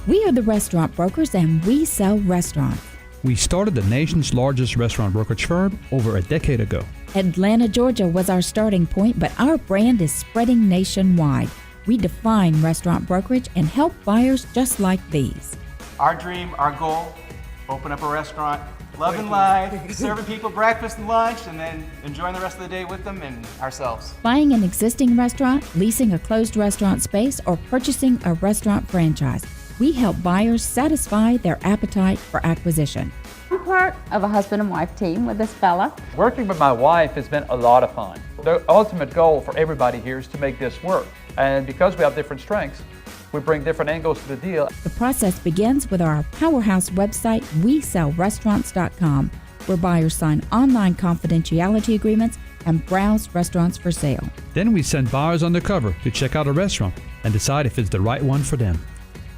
We are the restaurant brokers, and we sell restaurants. We started the nation's largest restaurant brokerage firm over a decade ago. Atlanta, Georgia was our starting point, but our brand is spreading nationwide. We define restaurant brokerage and help buyers just like these. Our dream, our goal, open up a restaurant, loving life, serving people breakfast and lunch, and then enjoying the rest of the day with them and ourselves. Buying an existing restaurant, leasing a closed restaurant space, or purchasing a restaurant franchise. We help buyers satisfy their appetite for acquisition. I'm part of a husband and wife team with this fella. Working with my wife has been a lot of fun. The ultimate goal for everybody here is to make this work. And because we have different strengths, we bring different angles to the deal. The process begins with our powerhouse website, WeSellRestaurants.com, where buyers sign online confidentiality agreements and browse restaurants for sale. Then we send buyers undercover to check out a restaurant and decide if it's the right one for them.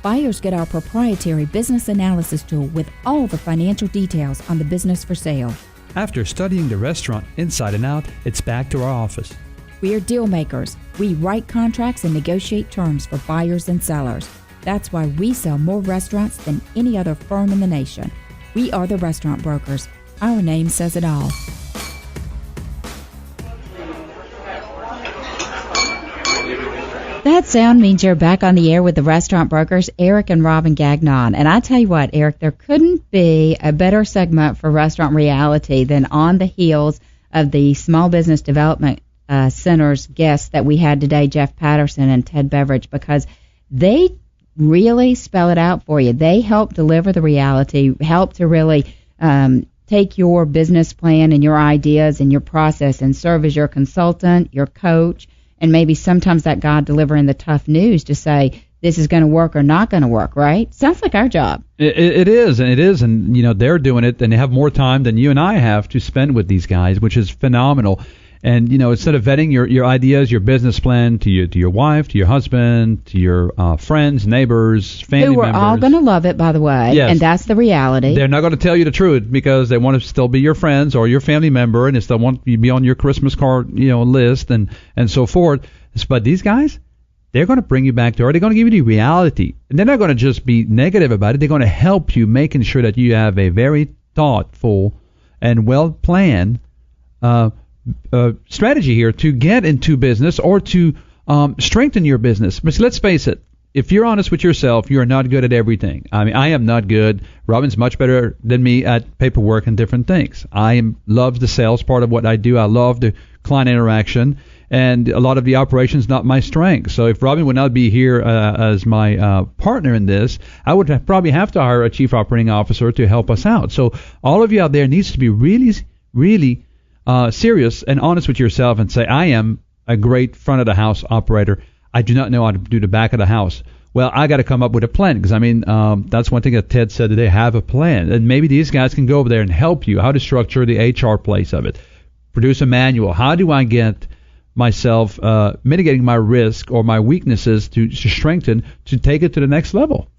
Buyers get our proprietary business analysis tool with all the financial details on the business for sale. After studying the restaurant inside and out, it's back to our office. We are deal makers. We write contracts and negotiate terms for buyers and sellers. That's why we sell more restaurants than any other firm in the nation. We are the restaurant brokers. Our name says it all. That sound means you're back on the air with the restaurant brokers, Eric and Robin Gagnon. And I tell you what, Eric, there couldn't be a better segment for Restaurant Reality than on the heels of the Small Business Development Center's guests that we had today, Jeff Patterson and Ted Beveridge, because they really spell it out for you. They help deliver the reality, help to really take your business plan and your ideas and your process and serve as your consultant, your coach, and maybe sometimes that guy delivering the tough news to say this is going to work or not going to work, right? Sounds like our job. It is, and you know they're doing it, and they have more time than you and I have to spend with these guys, which is phenomenal. And you know, instead of vetting your ideas, your business plan to your wife, to your husband, to your friends, neighbors, family members, who are all going to love it, by the way. Yes. And that's the reality. They're not going to tell you the truth because they want to still be your friends or your family member, and they still want you to be on your Christmas card, list and so forth. But these guys, they're going to bring you back to it. They're going to give you the reality, and they're not going to just be negative about it. They're going to help you, making sure that you have a very thoughtful and well planned strategy here to get into business or to strengthen your business. But let's face it, if you're honest with yourself, you are not good at everything. I mean, I am not good. Robin's much better than me at paperwork and different things. I love the sales part of what I do. I love the client interaction, and a lot of the operations not my strength. So if Robin would not be here as my partner in this, I would probably have to hire a chief operating officer to help us out. So all of you out there needs to be really, really serious and honest with yourself and say, I am a great front of the house operator. I do not know how to do the back of the house. Well, I got to come up with a plan because, that's one thing that Ted said today, have a plan. And maybe these guys can go over there and help you how to structure the HR place of it. Produce a manual. How do I get myself mitigating my risk or my weaknesses to strengthen to take it to the next level?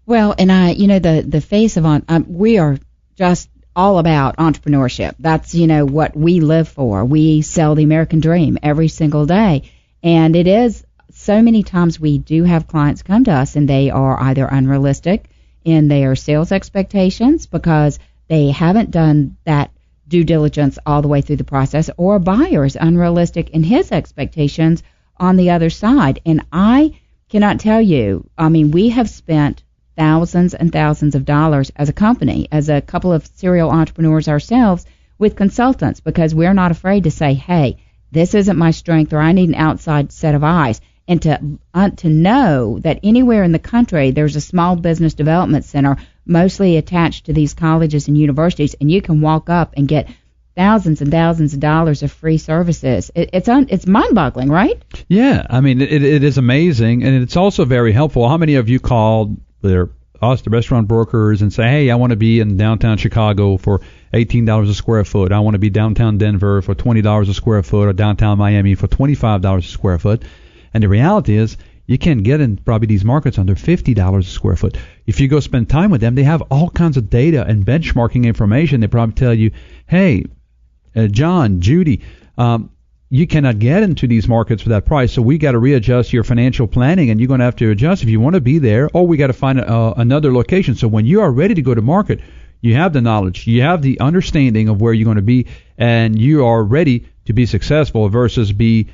Well, and the face of we are just all about entrepreneurship. That's, what we live for. We sell the American dream every single day. And it is so many times we do have clients come to us and they are either unrealistic in their sales expectations because they haven't done that due diligence all the way through the process, or a buyer is unrealistic in his expectations on the other side. And I cannot tell you, we have spent thousands and thousands of dollars as a company, as a couple of serial entrepreneurs ourselves, with consultants, because we're not afraid to say, hey, this isn't my strength, or I need an outside set of eyes. And to know that anywhere in the country there's a small business development center mostly attached to these colleges and universities, and you can walk up and get thousands and thousands of dollars of free services. It's mind-boggling, right? Yeah, it is amazing, and it's also very helpful. How many of you called us, the restaurant brokers, and say, hey, I want to be in downtown Chicago for $18 a square foot. I want to be downtown Denver for $20 a square foot, or downtown Miami for $25 a square foot. And the reality is, you can get in probably these markets under $50 a square foot. If you go spend time with them, they have all kinds of data and benchmarking information. They probably tell you, hey, John, Judy, you cannot get into these markets for that price. So we got to readjust your financial planning, and you're going to have to adjust if you want to be there, or we got to find another location. So when you are ready to go to market, you have the knowledge, you have the understanding of where you're going to be, and you are ready to be successful versus be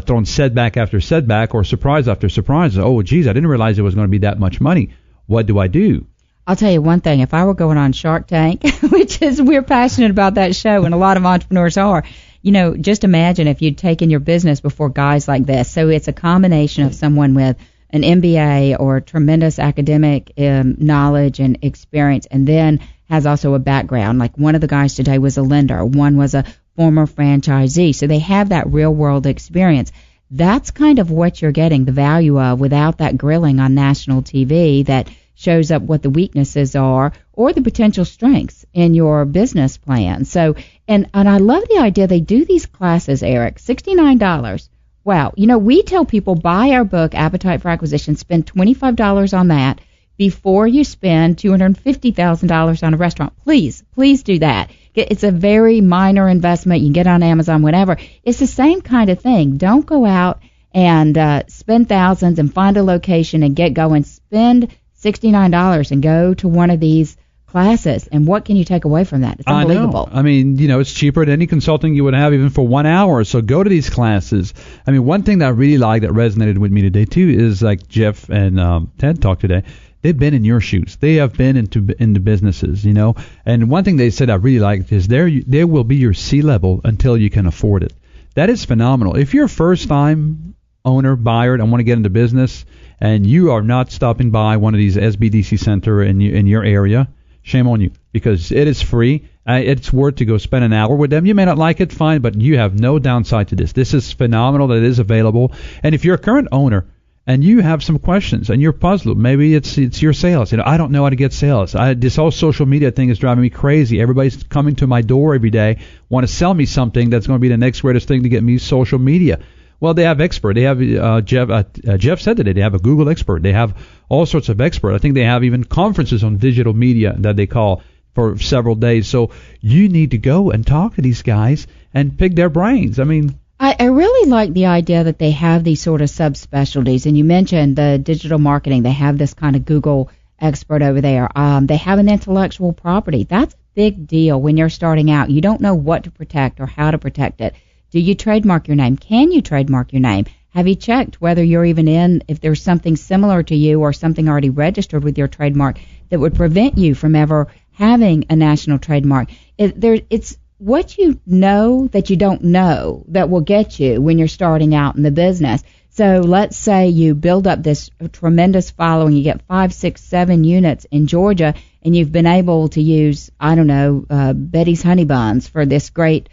thrown setback after setback or surprise after surprise. Oh, geez, I didn't realize it was going to be that much money. What do I do? I'll tell you one thing. If I were going on Shark Tank, which is, we're passionate about that show, and a lot of entrepreneurs are, just imagine if you'd taken your business before guys like this. So it's a combination of someone with an MBA or tremendous academic knowledge and experience, and then has also a background. Like one of the guys today was a lender. One was a former franchisee. So they have that real world experience. That's kind of what you're getting the value of without that grilling on national TV that shows up what the weaknesses are or the potential strengths in your business plan. So, and I love the idea they do these classes, Eric, $69. Wow. We tell people buy our book, Appetite for Acquisition, spend $25 on that before you spend $250,000 on a restaurant. Please do that. It's a very minor investment. You can get it on Amazon, whatever. It's the same kind of thing. Don't go out and spend thousands and find a location and get going. Spend $69 and go to one of these classes. And what can you take away from that? It's unbelievable. I mean, it's cheaper than any consulting you would have even for 1 hour. So go to these classes. I mean, one thing that I really like that resonated with me today, too, is like Jeff and Ted talked today. They've been in your shoes. They have been into businesses, And one thing they said I really liked is there will be your C-level until you can afford it. That is phenomenal. If you're a first-time owner, buyer, and want to get into business, and you are not stopping by one of these SBDC center in your area, shame on you, because it is free. It's worth to go spend an hour with them. You may not like it, fine, but you have no downside to this. This is phenomenal that it is available. And if you're a current owner and you have some questions and you're puzzled, maybe it's your sales. I don't know how to get sales. This whole social media thing is driving me crazy. Everybody's coming to my door every day, want to sell me something that's going to be the next greatest thing to get me social media. Well, they have expert. They have Jeff said today they have a Google expert. They have all sorts of expert. I think they have even conferences on digital media that they call for several days. So you need to go and talk to these guys and pick their brains. I mean, I really like the idea that they have these sort of subspecialties. And you mentioned the digital marketing. They have this kind of Google expert over there. They have an intellectual property. That's a big deal when you're starting out. You don't know what to protect or how to protect it. Do you trademark your name? Can you trademark your name? Have you checked whether you're even if there's something similar to you or something already registered with your trademark that would prevent you from ever having a national trademark? It's what you know that you don't know that will get you when you're starting out in the business. So let's say you build up this tremendous following, you get 5, 6, 7 units in Georgia, and you've been able to use, Betty's Honey Buns for this great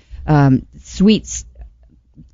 sweets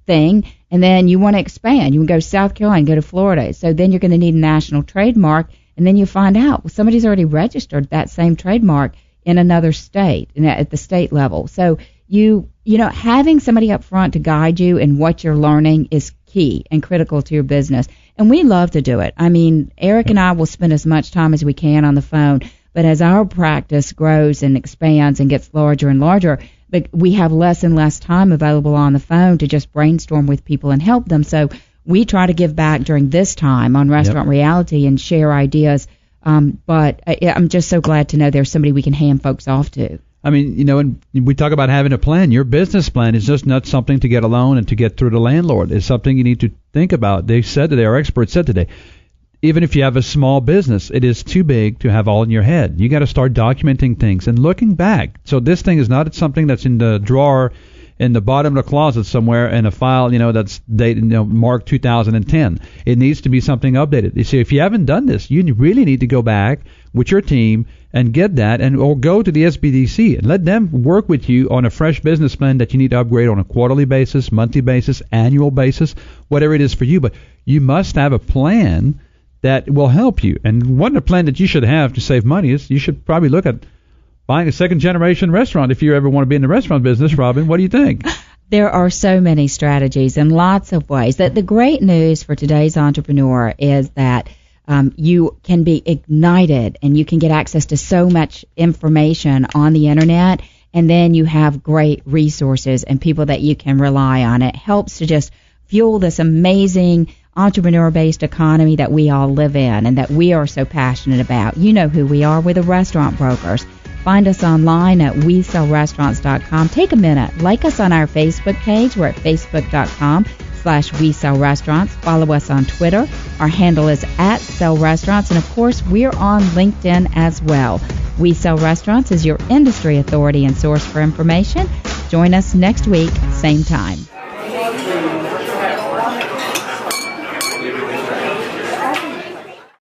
thing, and then you want to expand. You can go to South Carolina, go to Florida. So then you're going to need a national trademark, and then you find out somebody's already registered that same trademark in another state, at the state level. So having somebody up front to guide you in what you're learning is key and critical to your business. And we love to do it. I mean, Eric and I will spend as much time as we can on the phone, but as our practice grows and expands and gets larger and larger, but we have less and less time available on the phone to just brainstorm with people and help them. So we try to give back during this time on Restaurant Reality and share ideas. But I'm just so glad to know there's somebody we can hand folks off to. I mean, and we talk about having a plan. Your business plan is just not something to get a loan and to get through the landlord. It's something you need to think about. They said today, our experts said today, even if you have a small business, it is too big to have all in your head. You got to start documenting things and looking back. So this thing is not something that's in the drawer in the bottom of the closet somewhere in a file, that's dated, marked 2010. It needs to be something updated. You see, if you haven't done this, you really need to go back with your team and get that, or go to the SBDC and let them work with you on a fresh business plan that you need to upgrade on a quarterly basis, monthly basis, annual basis, whatever it is for you. But you must have a plan that will help you. And one plan that you should have to save money is you should probably look at buying a second-generation restaurant if you ever want to be in the restaurant business. Robin, what do you think? There are so many strategies and lots of ways. The great news for today's entrepreneur is that you can be ignited and you can get access to so much information on the Internet. and then you have great resources and people that you can rely on. It helps to just fuel this amazing entrepreneur-based economy that we all live in and that we are so passionate about. You know who we are. We're the Restaurant Brokers. Find us online at WeSellRestaurants.com. Take a minute. Like us on our Facebook page. We're at Facebook.com/WeSellRestaurants. Follow us on Twitter. Our handle is @SellRestaurants. And, of course, we're on LinkedIn as well. We Sell Restaurants is your industry authority and source for information. Join us next week, same time.